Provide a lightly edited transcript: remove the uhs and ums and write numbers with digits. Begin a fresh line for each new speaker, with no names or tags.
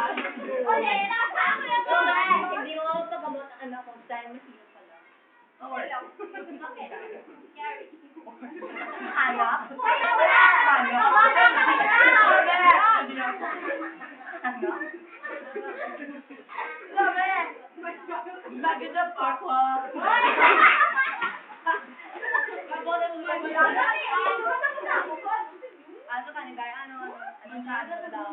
Hindi mo ako pagamot ang anak ko dahil mahirap ka lang. Okay lang. Okay lang. Carry. Hanap? Lagi na papa. Ano ka ni Gaya? Ano daw?